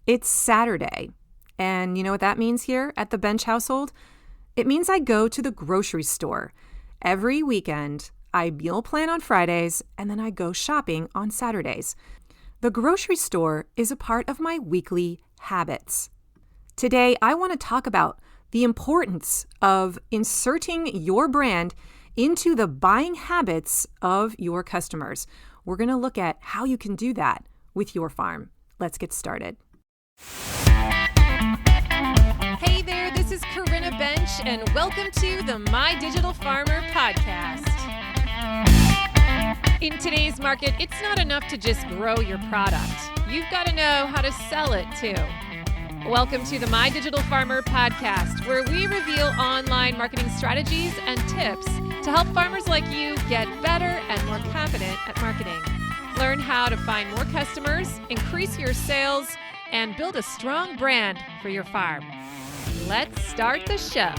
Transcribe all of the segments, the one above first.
It's Saturday, and you know what that means here at the Bench household? It means I go to the grocery store. Every weekend, I meal plan on Fridays, and then I go shopping on Saturdays. The grocery store is a part of my weekly habits. Today, I want to talk about the importance of inserting your brand into the buying habits of your customers. We're going to look at how you can do that with your farm. Let's get started. Hey there, this is Corinna Bench, and welcome to the My Digital Farmer podcast. In today's market, it's not enough to just grow your product. You've got to know how to sell it too. Welcome to the My Digital Farmer podcast, where we reveal online marketing strategies and tips to help farmers like you get better and more confident at marketing. Learn how to find more customers, increase your sales, and build a strong brand for your farm. Let's start the show.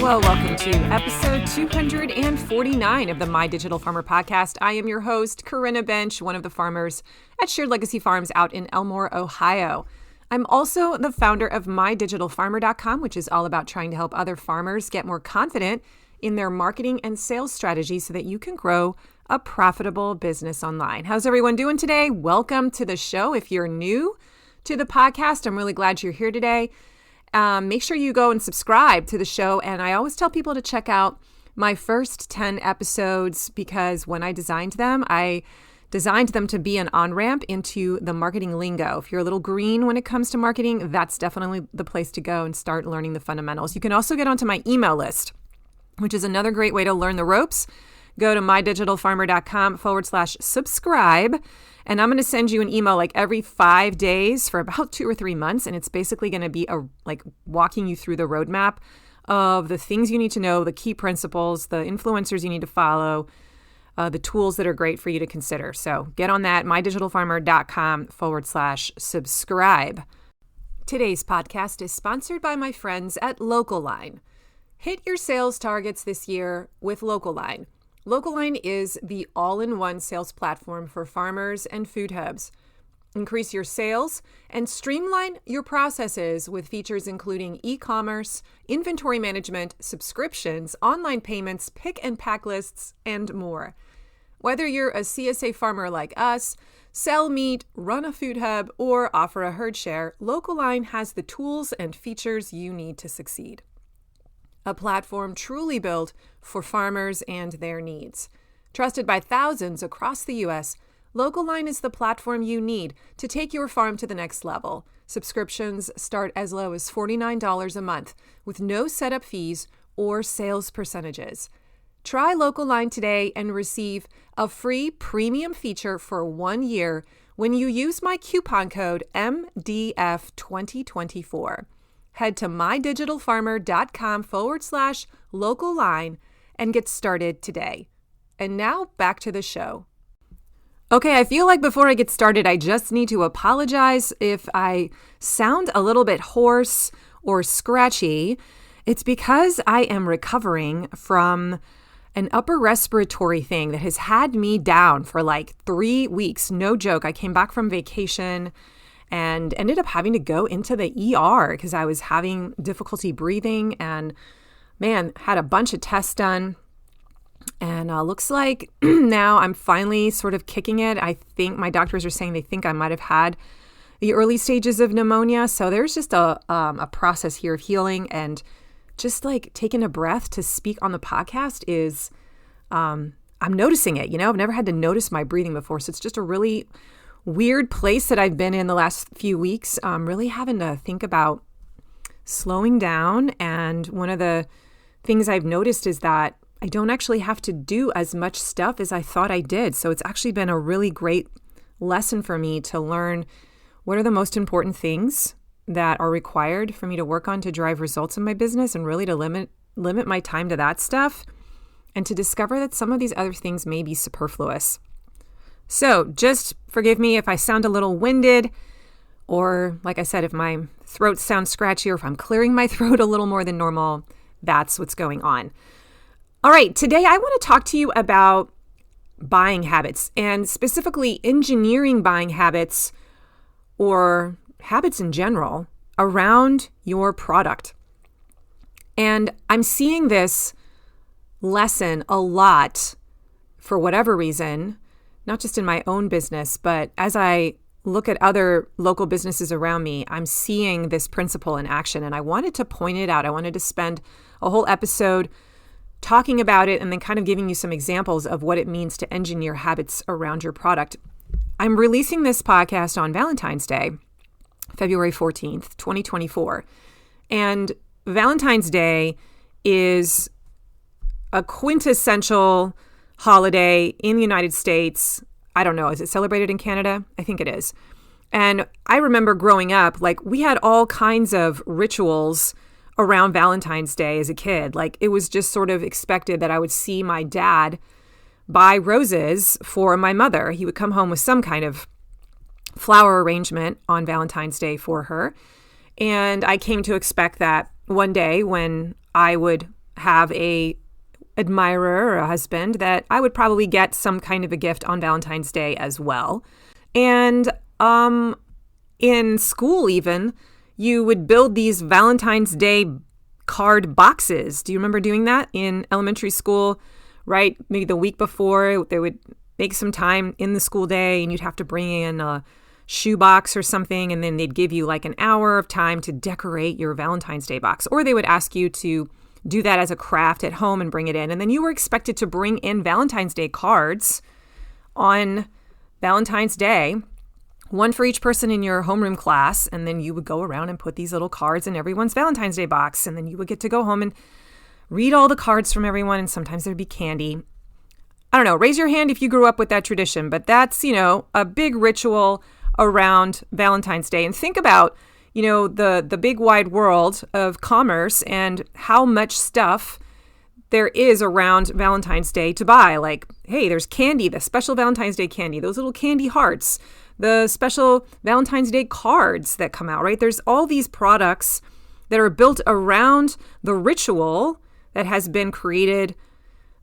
Well, welcome to episode 249 of the My Digital Farmer podcast. I am your host, Corinna Bench, one of the farmers at Shared Legacy Farms out in Elmore, Ohio. I'm also the founder of MyDigitalFarmer.com, which is all about trying to help other farmers get more confident in their marketing and sales strategies so that you can grow a profitable business online. How's everyone doing today? Welcome to the show. If you're new to the podcast, I'm really glad you're here today. Make sure you go and subscribe to the show. And I always tell people to check out my first 10 episodes because when I designed them to be an on-ramp into the marketing lingo. If you're a little green when it comes to marketing, that's definitely the place to go and start learning the fundamentals. You can also get onto my email list, which is another great way to learn the ropes. Go to mydigitalfarmer.com/subscribe. And I'm going to send you an email like every 5 days for about 2 or 3 months. And it's basically going to be walking you through the roadmap of the things you need to know, the key principles, the influencers you need to follow, the tools that are great for you to consider. So get on that, mydigitalfarmer.com/subscribe. Today's podcast is sponsored by my friends at LocalLine. Hit your sales targets this year with LocalLine. LocalLine is the all-in-one sales platform for farmers and food hubs. Increase your sales and streamline your processes with features including e-commerce, inventory management, subscriptions, online payments, pick and pack lists, and more. Whether you're a CSA farmer like us, sell meat, run a food hub, or offer a herd share, LocalLine has the tools and features you need to succeed. A platform truly built for farmers and their needs. Trusted by thousands across the U.S., LocalLine is the platform you need to take your farm to the next level. Subscriptions start as low as $49 a month with no setup fees or sales percentages. Try LocalLine today and receive a free premium feature for 1 year when you use my coupon code MDF2024. Head to mydigitalfarmer.com/LocalLine and get started today. And now back to the show. Okay, I feel like before I get started, I just need to apologize if I sound a little bit hoarse or scratchy. It's because I am recovering from an upper respiratory thing that has had me down for like 3 weeks. No joke. I came back from vacation and ended up having to go into the ER because I was having difficulty breathing and, had a bunch of tests done. And looks like now I'm finally sort of kicking it. I think my doctors are saying they think I might have had the early stages of pneumonia. So there's just a process here of healing, and just like taking a breath to speak on the podcast is, I'm noticing it. I've never had to notice my breathing before. So it's just a really weird place that I've been in the last few weeks, really having to think about slowing down. And one of the things I've noticed is that I don't actually have to do as much stuff as I thought I did. So it's actually been a really great lesson for me to learn what are the most important things that are required for me to work on to drive results in my business, and really to limit my time to that stuff, and to discover that some of these other things may be superfluous. So just forgive me if I sound a little winded, or like I said, if my throat sounds scratchy, or if I'm clearing my throat a little more than normal. That's what's going on. All right, today I want to talk to you about buying habits, and specifically engineering buying habits or habits in general around your product. And I'm seeing this lesson a lot for whatever reason, not just in my own business, but as I look at other local businesses around me, I'm seeing this principle in action. And I wanted to point it out. I wanted to spend a whole episode talking about it and then kind of giving you some examples of what it means to engineer habits around your product. I'm releasing this podcast on Valentine's Day, February 14th, 2024. And Valentine's Day is a quintessential holiday in the United States. I don't know, is it celebrated in Canada? I think it is. And I remember growing up, like we had all kinds of rituals around Valentine's Day as a kid. Like it was just sort of expected that I would see my dad buy roses for my mother. He would come home with some kind of flower arrangement on Valentine's Day for her. And I came to expect that one day when I would have a admirer or a husband, that I would probably get some kind of a gift on Valentine's Day as well. And in school even, you would build these Valentine's Day card boxes. Do you remember doing that in elementary school, right? Maybe the week before, they would make some time in the school day and you'd have to bring in a shoebox or something, and then they'd give you like an hour of time to decorate your Valentine's Day box. Or they would ask you to do that as a craft at home and bring it in. And then you were expected to bring in Valentine's Day cards on Valentine's Day, one for each person in your homeroom class. And then you would go around and put these little cards in everyone's Valentine's Day box. And then you would get to go home and read all the cards from everyone. And sometimes there'd be candy. I don't know, raise your hand if you grew up with that tradition, but that's, a big ritual around Valentine's Day. And think about the big wide world of commerce and how much stuff there is around Valentine's Day to buy. Like, hey, there's candy, the special Valentine's Day candy, those little candy hearts, the special Valentine's Day cards that come out, right? There's all these products that are built around the ritual that has been created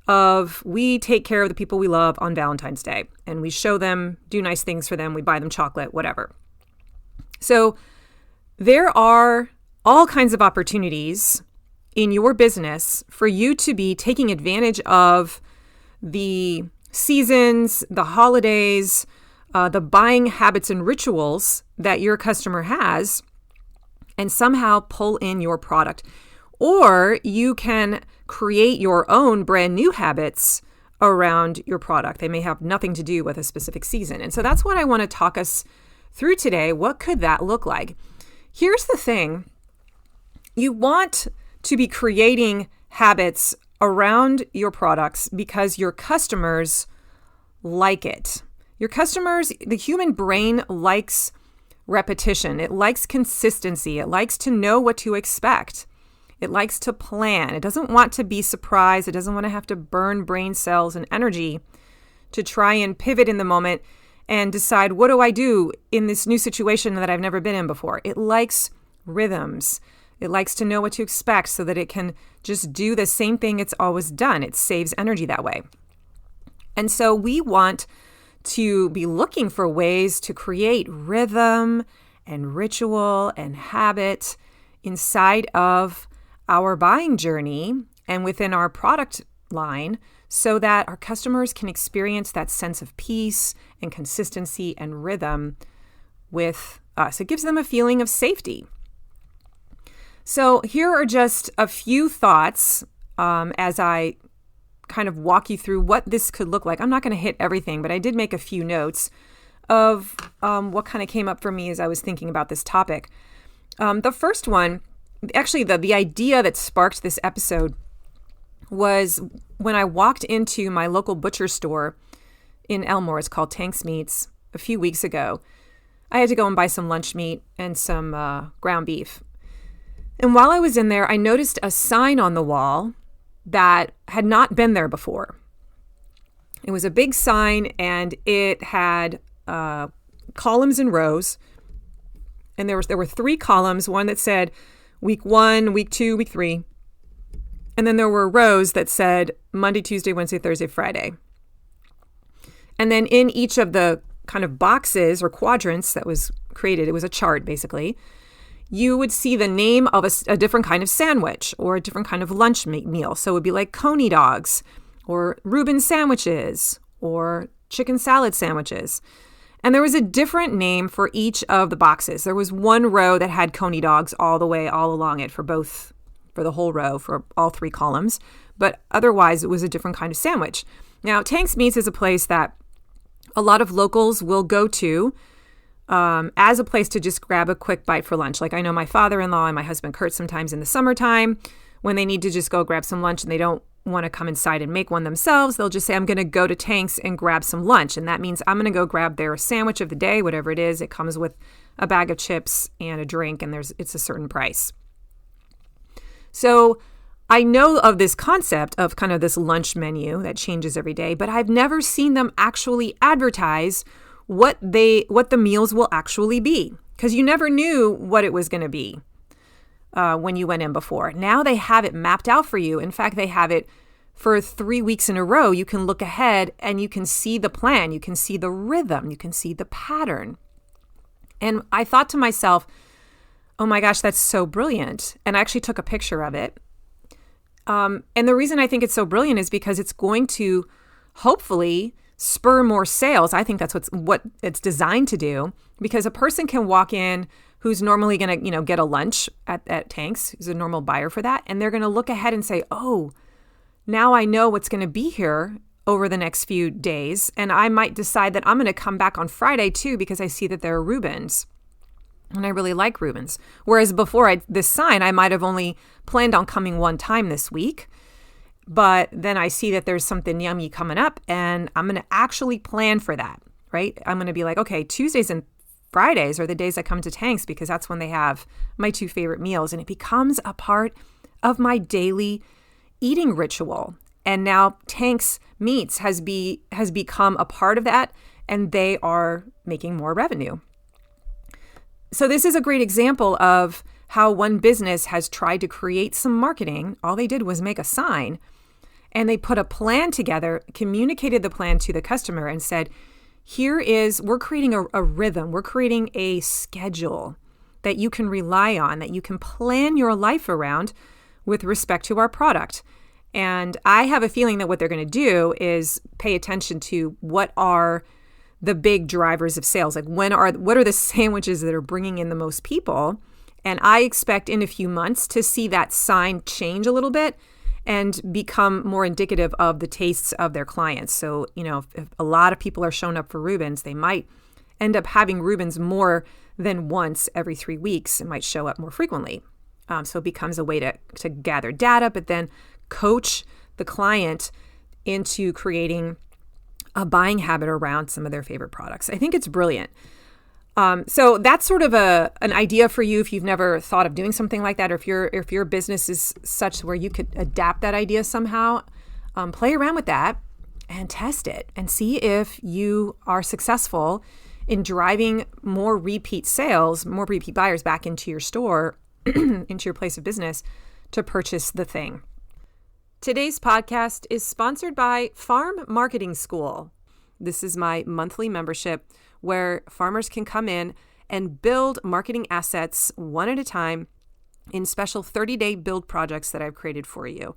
of we take care of the people we love on Valentine's Day and we show them, do nice things for them, we buy them chocolate, whatever. So there are all kinds of opportunities in your business for you to be taking advantage of the seasons, the holidays, the buying habits and rituals that your customer has, and somehow pull in your product. Or you can create your own brand new habits around your product. They may have nothing to do with a specific season. And so that's what I want to talk us through today. What could that look like? Here's the thing. You want to be creating habits around your products because your customers like it. Your customers, the human brain likes repetition. It likes consistency. It likes to know what to expect. It likes to plan. It doesn't want to be surprised. It doesn't want to have to burn brain cells and energy to try and pivot in the moment and decide, what do I do in this new situation that I've never been in before? It likes rhythms. It likes to know what to expect so that it can just do the same thing it's always done. It saves energy that way. And so we want to be looking for ways to create rhythm and ritual and habit inside of our buying journey and within our product line so that our customers can experience that sense of peace and consistency and rhythm with us. It gives them a feeling of safety. So here are just a few thoughts as I kind of walk you through what this could look like. I'm not going to hit everything, but I did make a few notes of what kind of came up for me as I was thinking about this topic. The first one, actually the idea that sparked this episode was when I walked into my local butcher store in Elmore. It's called Tank's Meats. A few weeks ago, I had to go and buy some lunch meat and some ground beef. And while I was in there, I noticed a sign on the wall that had not been there before. It was a big sign and it had columns and rows. And there were 3 columns, one that said week 1, week 2, week 3. And then there were rows that said Monday, Tuesday, Wednesday, Thursday, Friday. And then in each of the kind of boxes or quadrants that was created, it was a chart basically, you would see the name of a different kind of sandwich or a different kind of lunch meal. So it would be like Coney dogs or Reubens sandwiches or chicken salad sandwiches. And there was a different name for each of the boxes. There was one row that had Coney dogs all along it for the whole row, for all three columns. But otherwise, it was a different kind of sandwich. Now, Tank's Meats is a place that a lot of locals will go to as a place to just grab a quick bite for lunch. Like I know my father-in-law and my husband Kurt sometimes in the summertime when they need to just go grab some lunch and they don't want to come inside and make one themselves, they'll just say, I'm going to go to Tank's and grab some lunch. And that means I'm going to go grab their sandwich of the day, whatever it is. It comes with a bag of chips and a drink, and it's a certain price. So I know of this concept of kind of this lunch menu that changes every day, but I've never seen them actually advertise what the meals will actually be, because you never knew what it was going to be when you went in before. Now they have it mapped out for you. In fact, they have it for 3 weeks in a row. You can look ahead and you can see the plan. You can see the rhythm. You can see the pattern. And I thought to myself, oh my gosh, that's so brilliant. And I actually took a picture of it. And the reason I think it's so brilliant is because it's going to hopefully spur more sales. I think that's what it's designed to do, because a person can walk in who's normally going to, get a lunch at Tank's, who's a normal buyer for that. And they're going to look ahead and say, oh, now I know what's going to be here over the next few days. And I might decide that I'm going to come back on Friday too, because I see that there are Reubens. And I really like Reubens. Whereas before this sign, I might have only planned on coming one time this week. But then I see that there's something yummy coming up and I'm going to actually plan for that, right? I'm going to be like, okay, Tuesdays and Fridays are the days I come to Tank's because that's when they have my two favorite meals. And it becomes a part of my daily eating ritual. And now Tank's Meats has become a part of that, and they are making more revenue. So this is a great example of how one business has tried to create some marketing. All they did was make a sign, and they put a plan together, communicated the plan to the customer and said, we're creating a rhythm. We're creating a schedule that you can rely on, that you can plan your life around with respect to our product. And I have a feeling that what they're going to do is pay attention to what are the big drivers of sales. Like what are the sandwiches that are bringing in the most people? And I expect in a few months to see that sign change a little bit and become more indicative of the tastes of their clients. So, if a lot of people are showing up for Reubens, they might end up having Reubens more than once every 3 weeks. It might show up more frequently. So it becomes a way to gather data, but then coach the client into creating a buying habit around some of their favorite products. I think it's brilliant. So that's sort of an idea for you if you've never thought of doing something like that, or if your business is such where you could adapt that idea somehow. Play around with that and test it and see if you are successful in driving more repeat sales, more repeat buyers back into your store, into your place of business to purchase the thing. Today's podcast is sponsored by Farm Marketing School. This is my monthly membership where farmers can come in and build marketing assets one at a time in special 30-day build projects that I've created for you.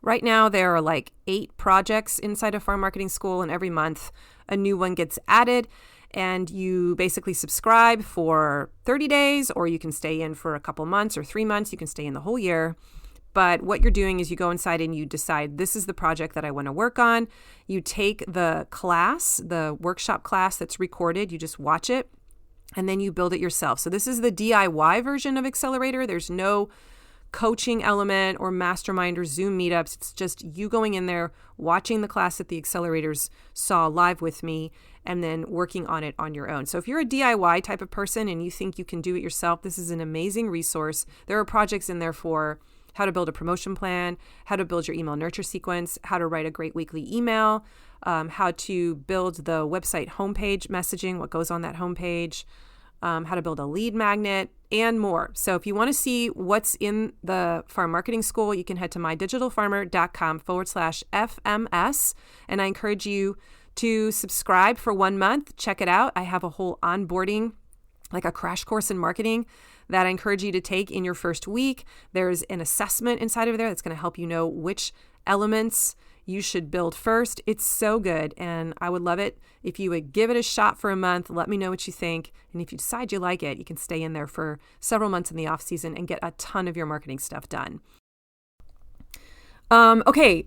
Right now, there are like 8 projects inside of Farm Marketing School, and every month a new one gets added. And you basically subscribe for 30 days, or you can stay in for a couple months or 3 months. You can stay in the whole year. But what you're doing is you go inside and you decide, this is the project that I want to work on. You take the class, the workshop class that's recorded, you just watch it, and then you build it yourself. So this is the DIY version of Accelerator. There's no coaching element or mastermind or Zoom meetups. It's just you going in there, watching the class that the accelerators saw live with me, and then working on it on your own. So if you're a DIY type of person and you think you can do it yourself, this is an amazing resource. There are projects in there for how to build a promotion plan, how to build your email nurture sequence, how to write a great weekly email, how to build the website homepage messaging, what goes on that homepage, how to build a lead magnet, and more. So if you want to see what's in the Farm Marketing School, you can head to mydigitalfarmer.com/FMS. And I encourage you to subscribe for 1 month, check it out. I have a whole onboarding, like a crash course in marketing that I encourage you to take in your first week. There's an assessment inside of there that's going to help you know which elements you should build first. It's so good, and I would love it if you would give it a shot for a month. Let me know what you think, and if you decide you like it, you can stay in there for several months in the off season and get a ton of your marketing stuff done. Okay,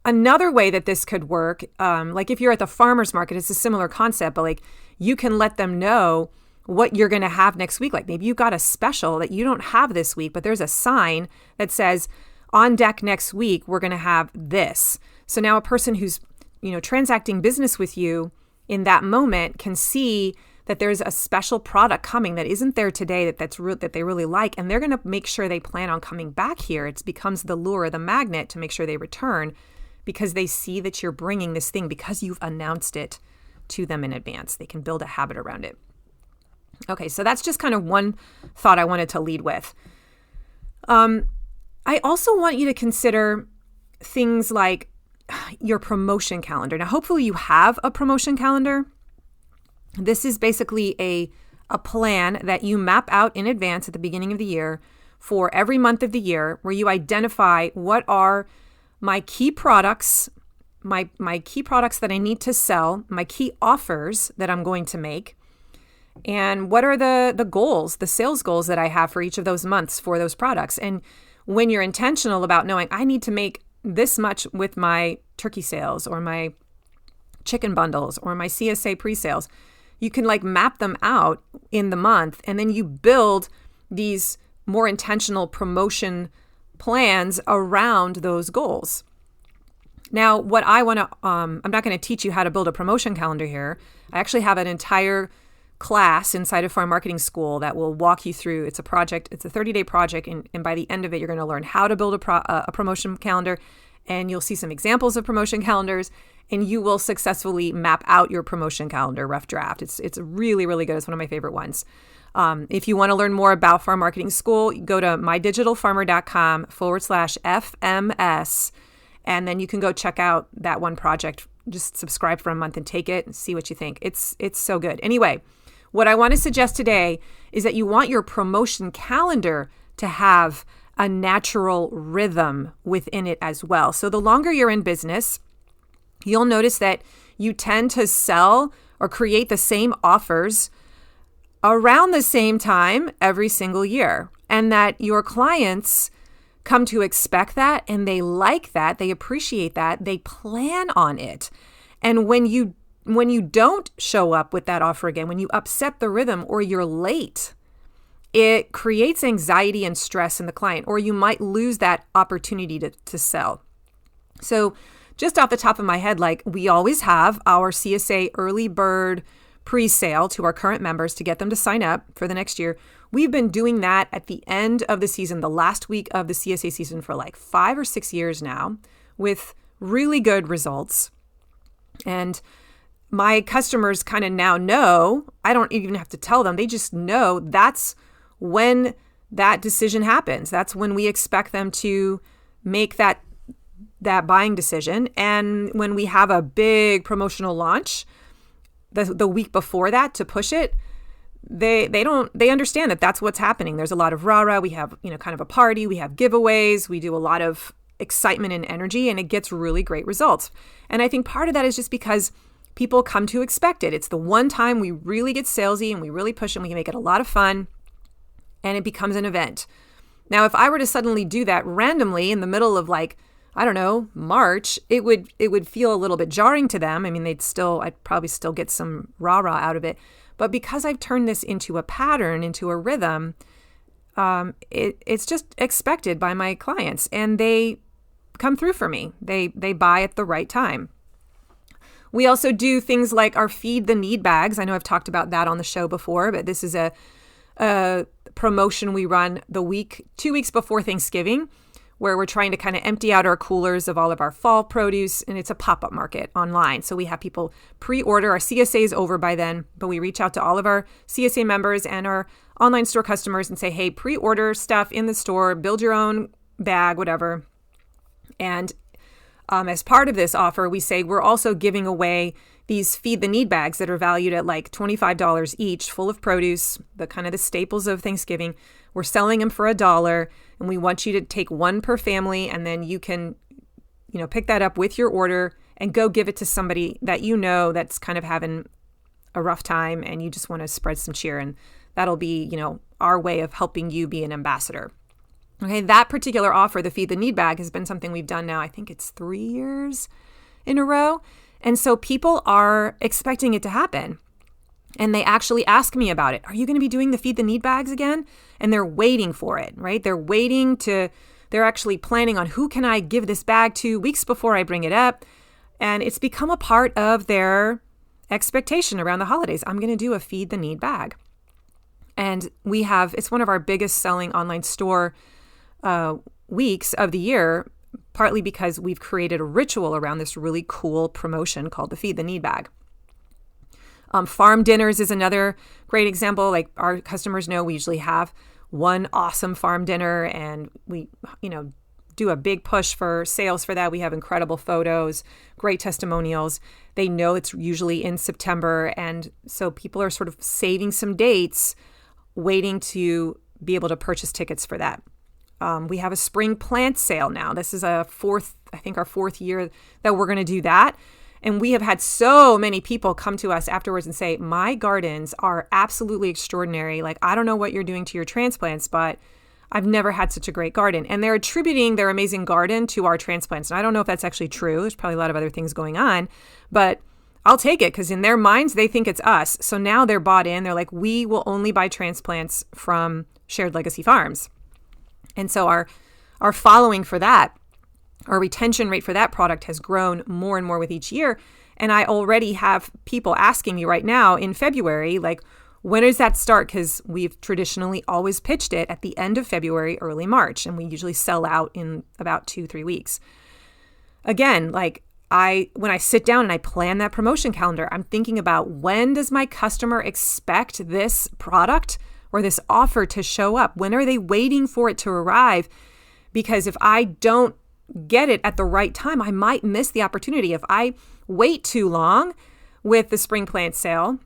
another way that this could work, like if you're at the farmer's market, it's a similar concept, but like you can let them know what you're going to have next week. Like maybe you've got a special that you don't have this week, but there's a sign that says on deck next week, we're going to have this. So now a person who's, transacting business with you in that moment can see that there's a special product coming that isn't there today that they really like, and they're going to make sure they plan on coming back here. It becomes the lure, the magnet to make sure they return because they see that you're bringing this thing because you've announced it to them in advance. They can build a habit around it. Okay, so that's just kind of one thought I wanted to lead with. I also want you to consider things like your promotion calendar. Now, hopefully you have a promotion calendar. This is basically a plan that you map out in advance at the beginning of the year for every month of the year, where you identify what are my key products, my key products that I need to sell, my key offers that I'm going to make, and what are the goals, the sales goals that I have for each of those months for those products. And when you're intentional about knowing I need to make this much with my turkey sales or my chicken bundles or my CSA pre-sales, you can like map them out in the month, and then you build these more intentional promotion plans around those goals. Now, what I want to, I'm not going to teach you how to build a promotion calendar here. I actually have an entire class inside of Farm Marketing School that will walk you through. It's a project. It's a 30-day project. And by the end of it, you're going to learn how to build a promotion calendar, and you'll see some examples of promotion calendars, and you will successfully map out your promotion calendar rough draft. It's really, really good. It's one of my favorite ones. If you want to learn more about Farm Marketing School, go to mydigitalfarmer.com/FMS, and then you can go check out that one project. Just subscribe for a month and take it and see what you think. It's so good. Anyway, what I want to suggest today is that you want your promotion calendar to have a natural rhythm within it as well. So the longer you're in business, you'll notice that you tend to sell or create the same offers around the same time every single year, and that your clients come to expect that, and they like that, they appreciate that, they plan on it. And when you don't show up with that offer again, when you upset the rhythm or you're late, it creates anxiety and stress in the client, or you might lose that opportunity to sell. So just off the top of my head, like we always have our CSA early bird pre-sale to our current members to get them to sign up for the next year. We've been doing that at the end of the season, the last week of the CSA season, for like 5 or 6 years now, with really good results. And my customers kind of now know, I don't even have to tell them, they just know that's when that decision happens. That's when we expect them to make that buying decision. And when we have a big promotional launch the week before that to push it, they understand that that's what's happening. There's a lot of rah-rah. We have, kind of a party. We have giveaways. We do a lot of excitement and energy, and it gets really great results. And I think part of that is just because people come to expect it. It's the one time we really get salesy and we really push it, and we can make it a lot of fun, and it becomes an event. Now, if I were to suddenly do that randomly in the middle of March, it would feel a little bit jarring to them. I mean, I'd probably still get some rah-rah out of it. But because I've turned this into a pattern, into a rhythm, it's just expected by my clients, and they come through for me. They buy at the right time. We also do things like our Feed the Need bags. I know I've talked about that on the show before, but this is a promotion we run 2 weeks before Thanksgiving, where we're trying to kind of empty out our coolers of all of our fall produce, and it's a pop-up market online. So we have people pre-order. Our CSA is over by then, but we reach out to all of our CSA members and our online store customers and say, hey, pre-order stuff in the store, build your own bag, whatever. And As part of this offer, we say we're also giving away these Feed the Need bags that are valued at like $25 each, full of produce, the kind of the staples of Thanksgiving. We're selling them for $1, and we want you to take one per family, and then you can, pick that up with your order and go give it to somebody that you know that's kind of having a rough time, and you just want to spread some cheer. And that'll be, our way of helping you be an ambassador. Okay, that particular offer, the Feed the Need bag, has been something we've done now. I think it's 3 years in a row. And so people are expecting it to happen. And they actually ask me about it. Are you going to be doing the Feed the Need bags again? And they're waiting for it, right? They're actually planning on who can I give this bag to weeks before I bring it up. And it's become a part of their expectation around the holidays. I'm going to do a Feed the Need bag. And it's one of our biggest selling online store weeks of the year, partly because we've created a ritual around this really cool promotion called the Feed the Need bag. Farm dinners is another great example. Like our customers know, we usually have one awesome farm dinner, and we, do a big push for sales for that. We have incredible photos, great testimonials. They know it's usually in September. And so people are sort of saving some dates, waiting to be able to purchase tickets for that. We have a spring plant sale now. This is our fourth year that we're going to do that. And we have had so many people come to us afterwards and say, my gardens are absolutely extraordinary. Like, I don't know what you're doing to your transplants, but I've never had such a great garden. And they're attributing their amazing garden to our transplants. And I don't know if that's actually true. There's probably a lot of other things going on, but I'll take it because in their minds, they think it's us. So now they're bought in. They're like, we will only buy transplants from Shared Legacy Farms. And so our following for that, our retention rate for that product has grown more and more with each year. And I already have people asking me right now in February, like, when does that start? Because we've traditionally always pitched it at the end of February, early March, and we usually sell out in about 2-3 weeks. Again, when I sit down and I plan that promotion calendar, I'm thinking about, when does my customer expect this product or this offer to show up? When are they waiting for it to arrive? Because if I don't get it at the right time, I might miss the opportunity. If I wait too long with the spring plant sale,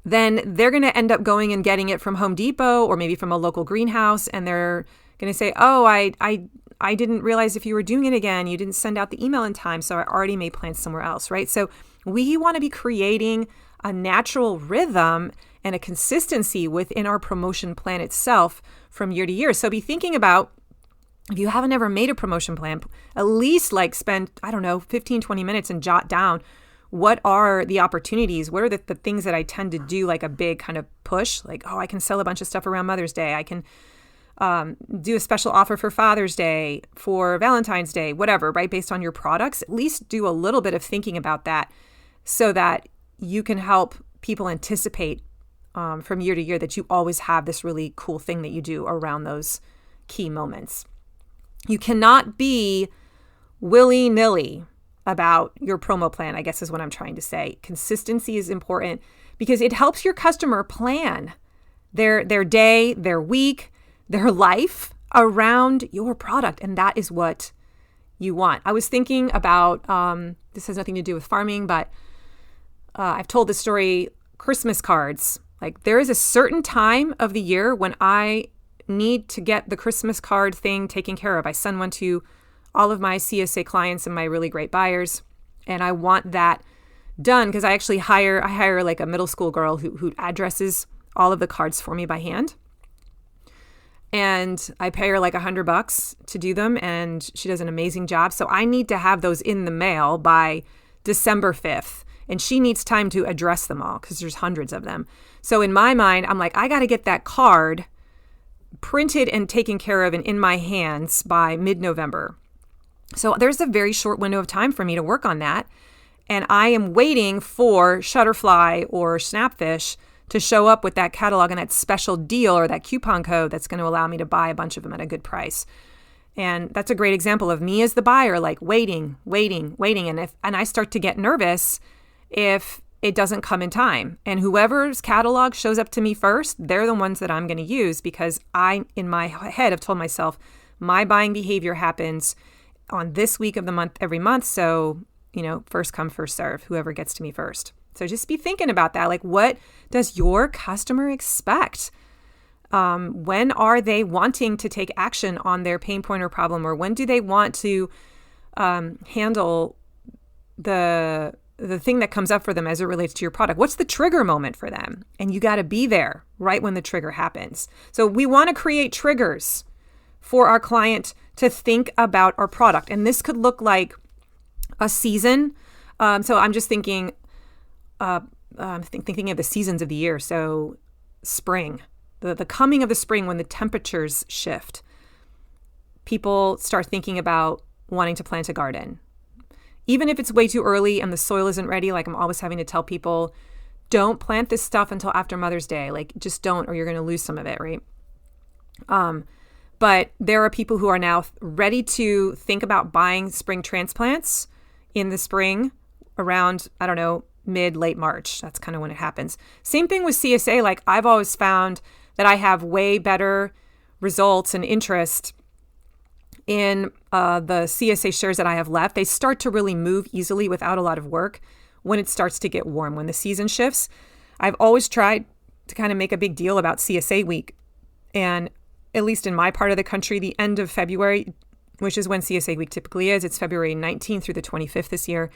then they're going to end up going and getting it from Home Depot or maybe from a local greenhouse. And they're going to say, oh, I didn't realize if you were doing it again, you didn't send out the email in time. So I already made plans somewhere else, right? So we want to be creating a natural rhythm and a consistency within our promotion plan itself from year to year. So be thinking about, if you haven't ever made a promotion plan, at least spend, 15, 20 minutes and jot down, what are the opportunities? What are the things that I tend to do, like a big kind of push? Like, I can sell a bunch of stuff around Mother's Day. I can do a special offer for Father's Day, for Valentine's Day, whatever, right? Based on your products. At least do a little bit of thinking about that so that you can help people anticipate from year to year that you always have this really cool thing that you do around those key moments. You cannot be willy-nilly about your promo plan, I guess is what I'm trying to say. Consistency is important because it helps your customer plan their day, their week, their life around your product. And that is what you want. I was thinking about, this has nothing to do with farming, but I've told this story, Christmas cards. Like, there is a certain time of the year when I need to get the Christmas card thing taken care of. I send one to all of my CSA clients and my really great buyers. And I want that done because I actually hire like a middle school girl who addresses all of the cards for me by hand. And I pay her like $100 to do them, and she does an amazing job. So I need to have those in the mail by December 5th. And she needs time to address them all because there's hundreds of them. So in my mind, I'm like, I got to get that card printed and taken care of and in my hands by mid-November. So there's a very short window of time for me to work on that. And I am waiting for Shutterfly or Snapfish to show up with that catalog and that special deal or that coupon code that's going to allow me to buy a bunch of them at a good price. And that's a great example of me as the buyer, like waiting. And I start to get nervous if it doesn't come in time. And whoever's catalog shows up to me first, they're the ones that I'm going to use because I, in my head, have told myself my buying behavior happens on this week of the month every month. So, first come, first serve, whoever gets to me first. So just be thinking about that. Like, what does your customer expect? When are they wanting to take action on their pain point or problem? Or when do they want to handle the thing that comes up for them as it relates to your product? What's the trigger moment for them? And you got to be there right when the trigger happens. So we want to create triggers for our client to think about our product. And this could look like a season. So I'm just thinking, thinking of the seasons of the year. So spring, the coming of the spring when the temperatures shift. People start thinking about wanting to plant a garden. Even if it's way too early and the soil isn't ready, like I'm always having to tell people, don't plant this stuff until after Mother's Day. Like just don't, or you're going to lose some of it, right? But there are people who are now ready to think about buying spring transplants in the spring around, I don't know, late March. That's kind of when it happens. Same thing with CSA. Like I've always found that I have way better results and interest in the CSA shares that I have left. They start to really move easily without a lot of work when it starts to get warm, when the season shifts. I've always tried to kind of make a big deal about CSA week. And at least in my part of the country, the end of February, which is when CSA week typically is, it's February 19th through the 25th this year,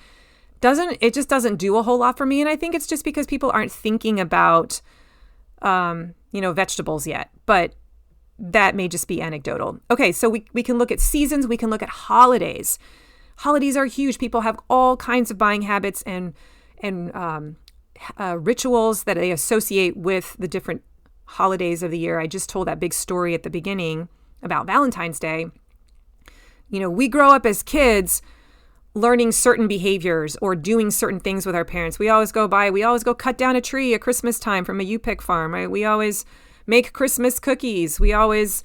it just doesn't do a whole lot for me. And I think it's just because people aren't thinking about, vegetables yet. But that may just be anecdotal. Okay, so we can look at seasons. We can look at holidays. Holidays are huge. People have all kinds of buying habits and rituals that they associate with the different holidays of the year. I just told that big story at the beginning about Valentine's Day. We grow up as kids learning certain behaviors or doing certain things with our parents. We always go cut down a tree at Christmas time from a U-Pick farm, right? We always make Christmas cookies. We always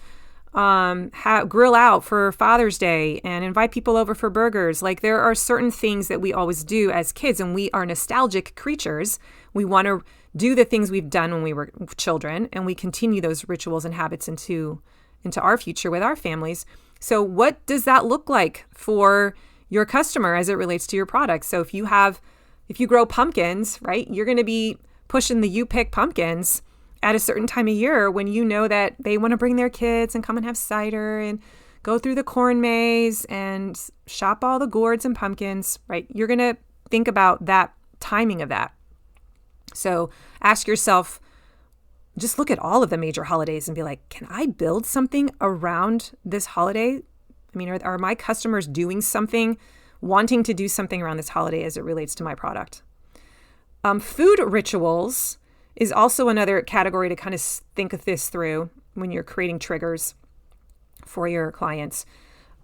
grill out for Father's Day and invite people over for burgers. Like there are certain things that we always do as kids, and we are nostalgic creatures. We want to do the things we've done when we were children, and we continue those rituals and habits into our future with our families. So what does that look like for your customer as it relates to your product? So if you grow pumpkins, right, you're going to be pushing the U-Pick pumpkins at a certain time of year when you know that they want to bring their kids and come and have cider and go through the corn maze and shop all the gourds and pumpkins, right? You're going to think about that timing of that. So ask yourself, just look at all of the major holidays and be like, can I build something around this holiday? I mean, are my customers doing something, wanting to do something around this holiday as it relates to my product? Food rituals is also another category to kind of think of this through when you're creating triggers for your clients.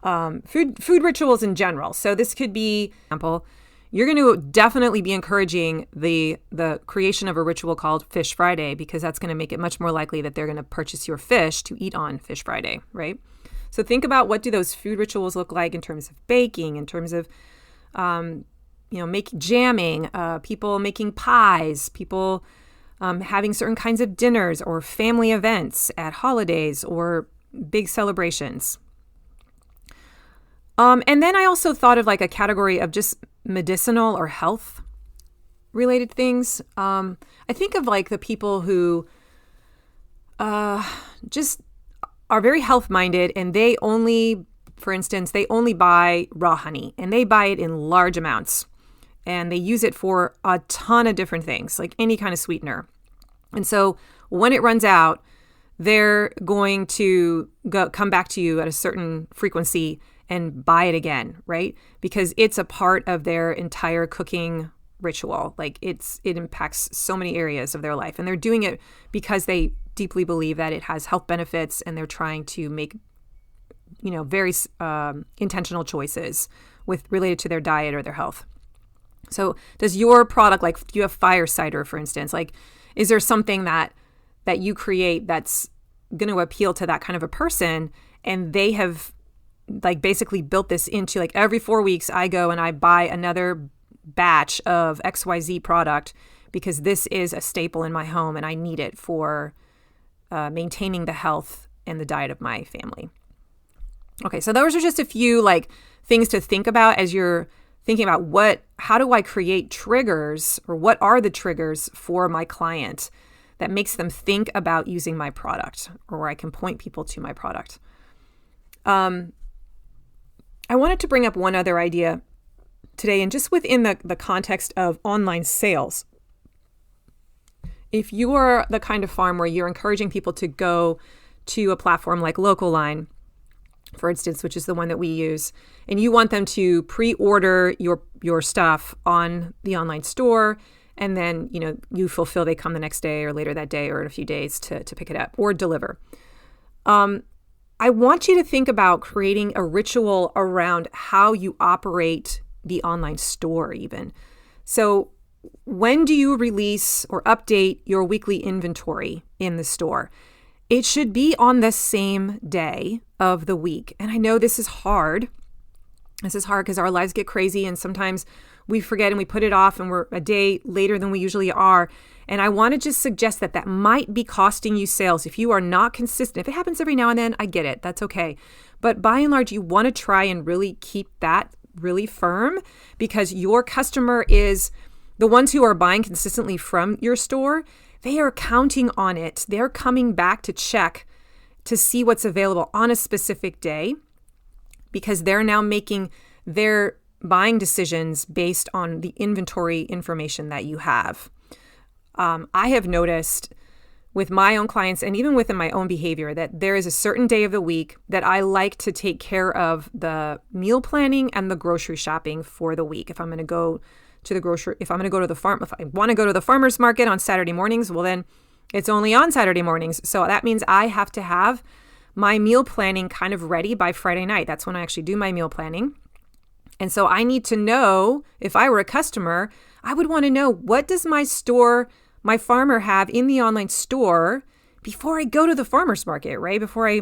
Food rituals in general. So this could be, for example, you're going to definitely be encouraging the creation of a ritual called Fish Friday, because that's going to make it much more likely that they're going to purchase your fish to eat on Fish Friday, right? So think about, what do those food rituals look like in terms of baking, in terms of making jamming, people making pies, people having certain kinds of dinners or family events at holidays or big celebrations. And then I also thought of like a category of just medicinal or health related things. I think of like the people who just are very health minded, and they only buy raw honey, and they buy it in large amounts. And they use it for a ton of different things, like any kind of sweetener. And so when it runs out, they're going to come back to you at a certain frequency and buy it again, right? Because it's a part of their entire cooking ritual. Like it impacts so many areas of their life. And they're doing it because they deeply believe that it has health benefits, and they're trying to make, very intentional choices related to their diet or their health. So does your product, like, do you have fire cider, for instance? Like, is there something that you create that's going to appeal to that kind of a person? And they have like basically built this into like every 4 weeks I go and I buy another batch of XYZ product because this is a staple in my home and I need it for maintaining the health and the diet of my family. Okay, so those are just a few like things to think about as you're thinking about how do I create triggers, or what are the triggers for my client that makes them think about using my product, or where I can point people to my product. I wanted to bring up one other idea today, and just within the context of online sales. If you are the kind of farm where you're encouraging people to go to a platform like Local-Line, for instance, which is the one that we use, and you want them to pre-order your stuff on the online store, and then you fulfill, they come the next day or later that day or in a few days to pick it up or deliver. I want you to think about creating a ritual around how you operate the online store even. So when do you release or update your weekly inventory in the store? It should be on the same day of the week. And I know this is hard. This is hard because our lives get crazy, and sometimes we forget and we put it off, and we're a day later than we usually are. And I want to just suggest that might be costing you sales. If you are not consistent, if it happens every now and then, I get it. That's okay. But by and large, you want to try and really keep that really firm, because your customer is the ones who are buying consistently from your store. They are counting on it. They're coming back to check to see what's available on a specific day, because they're now making their buying decisions based on the inventory information that you have. I have noticed with my own clients, and even within my own behavior, that there is a certain day of the week that I like to take care of the meal planning and the grocery shopping for the week. If I'm going to go to the grocery, if I'm going to go to the farm, if I want to go to the farmer's market on Saturday mornings, well, then it's only on Saturday mornings. So that means I have to have my meal planning kind of ready by Friday night. That's when I actually do my meal planning. And so I need to know, if I were a customer, I would want to know, what does my farmer have in the online store before I go to the farmer's market, right? Before I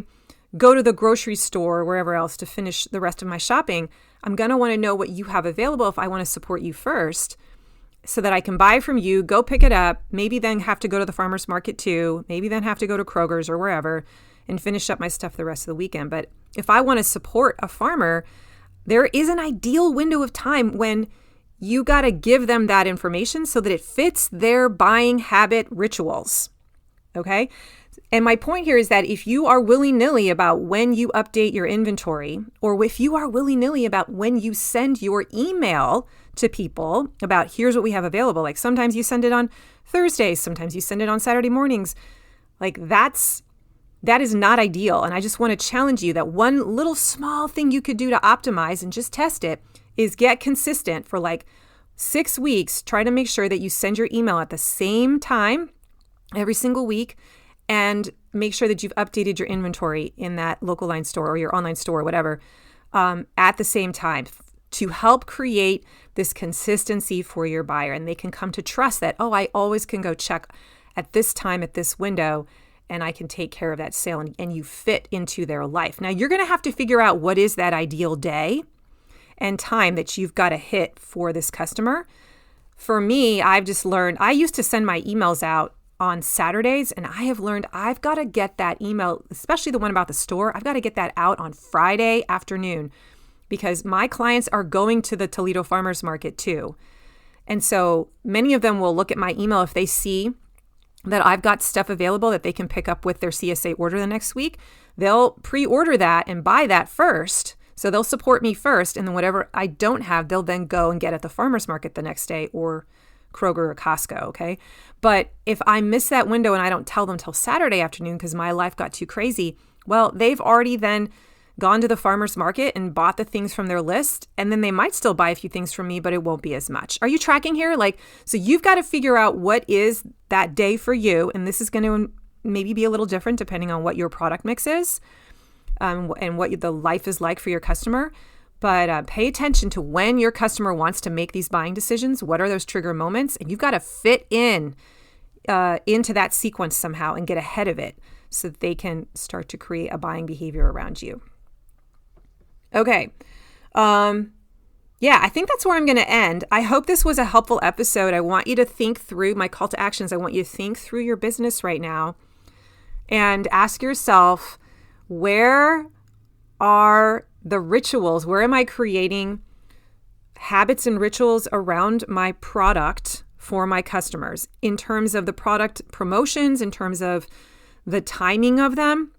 go to the grocery store or wherever else to finish the rest of my shopping. I'm going to want to know what you have available if I want to support you first, so that I can buy from you, go pick it up, maybe then have to go to the farmer's market too, maybe then have to go to Kroger's or wherever and finish up my stuff the rest of the weekend. But if I want to support a farmer, there is an ideal window of time when you got to give them that information so that it fits their buying habit rituals. Okay? And my point here is that if you are willy-nilly about when you update your inventory, or if you are willy-nilly about when you send your email to people about here's what we have available, like sometimes you send it on Thursdays, sometimes you send it on Saturday mornings, like that is not ideal. And I just want to challenge you that one little small thing you could do to optimize and just test it is get consistent for like 6 weeks. Try to make sure that you send your email at the same time every single week, and make sure that you've updated your inventory in that Local-Line store or your online store or whatever at the same time, to help create this consistency for your buyer. And they can come to trust that, oh, I always can go check at this time, at this window, and I can take care of that sale, and you fit into their life. Now, you're going to have to figure out what is that ideal day and time that you've got to hit for this customer. For me, I've just learned, I used to send my emails out on Saturdays, and I have learned I've got to get that email, especially the one about the store, I've got to get that out on Friday afternoon, because my clients are going to the Toledo Farmers Market too. And so many of them will look at my email if they see that I've got stuff available that they can pick up with their CSA order the next week. They'll pre-order that and buy that first. So they'll support me first, and then whatever I don't have, they'll then go and get at the farmer's market the next day, or Kroger or Costco, okay? But if I miss that window and I don't tell them till Saturday afternoon because my life got too crazy, well, they've already then gone to the farmer's market and bought the things from their list, and then they might still buy a few things from me, but it won't be as much. Are you tracking here? So you've got to figure out what is that day for you, and this is going to maybe be a little different depending on what your product mix is, and what the life is like for your customer. But pay attention to when your customer wants to make these buying decisions. What are those trigger moments? And you've got to fit into that sequence somehow and get ahead of it so that they can start to create a buying behavior around you. Okay. I think that's where I'm going to end. I hope this was a helpful episode. I want you to think through my call to actions. I want you to think through your business right now and ask yourself, where are the rituals? Where am I creating habits and rituals around my product for my customers in terms of the product promotions, in terms of the timing of them,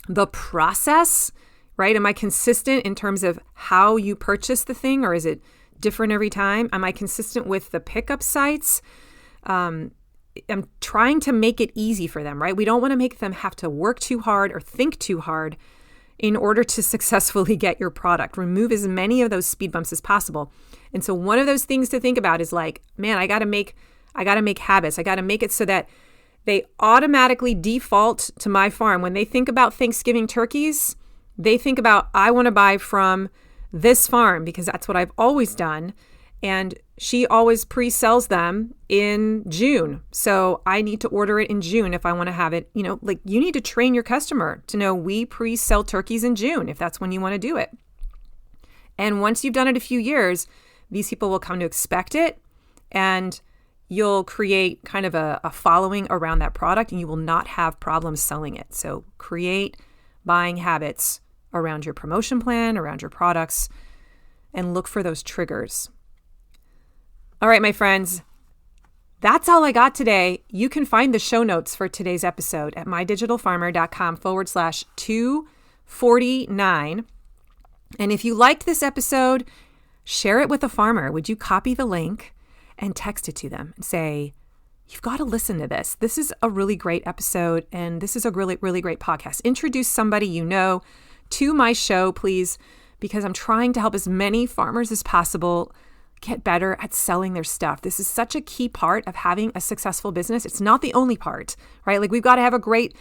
the process, right? Am I consistent in terms of how you purchase the thing, or is it different every time? Am I consistent with the pickup sites? I'm trying to make it easy for them, right? We don't want to make them have to work too hard or think too hard in order to successfully get your product. Remove as many of those speed bumps as possible. And so one of those things to think about is like, man, I got to make habits. I got to make it so that they automatically default to my farm. When they think about Thanksgiving turkeys, they think about, I want to buy from this farm because that's what I've always done. And she always pre-sells them in June. So I need to order it in June if I want to have it. You know, like, you need to train your customer to know we pre-sell turkeys in June if that's when you want to do it. And once you've done it a few years, these people will come to expect it, and you'll create kind of a following around that product, and you will not have problems selling it. So create buying habits around your promotion plan, around your products, and look for those triggers. All right, my friends, that's all I got today. You can find the show notes for today's episode at mydigitalfarmer.com/249. And if you liked this episode, share it with a farmer. Would you copy the link and text it to them and say, you've got to listen to this. This is a really great episode, and this is a really, really great podcast. Introduce somebody you know to my show, please, because I'm trying to help as many farmers as possible get better at selling their stuff. This is such a key part of having a successful business. It's not the only part, right? Like, we've got to have a great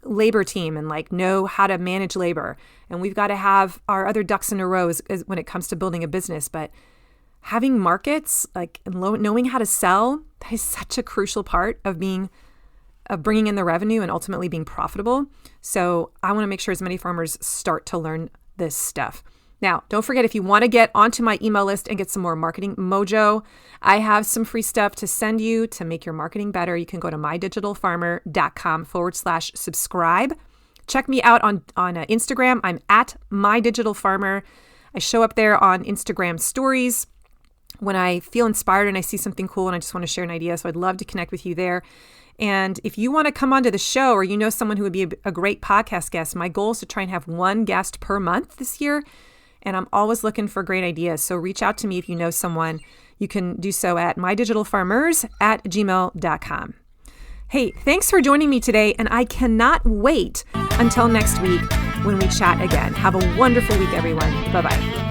labor team and like know how to manage labor. And we've got to have our other ducks in a row when it comes to building a business. But having markets, like, and knowing how to sell, that is such a crucial part of bringing in the revenue and ultimately being profitable. So I want to make sure as many farmers start to learn this stuff. Now, don't forget, if you want to get onto my email list and get some more marketing mojo, I have some free stuff to send you to make your marketing better. You can go to mydigitalfarmer.com/subscribe. Check me out on Instagram. I'm at mydigitalfarmer. I show up there on Instagram stories when I feel inspired and I see something cool and I just want to share an idea. So I'd love to connect with you there. And if you want to come onto the show, or you know someone who would be a great podcast guest, my goal is to try and have one guest per month this year. And I'm always looking for great ideas. So reach out to me if you know someone. You can do so at mydigitalfarmers@gmail.com. Hey, thanks for joining me today. And I cannot wait until next week when we chat again. Have a wonderful week, everyone. Bye-bye.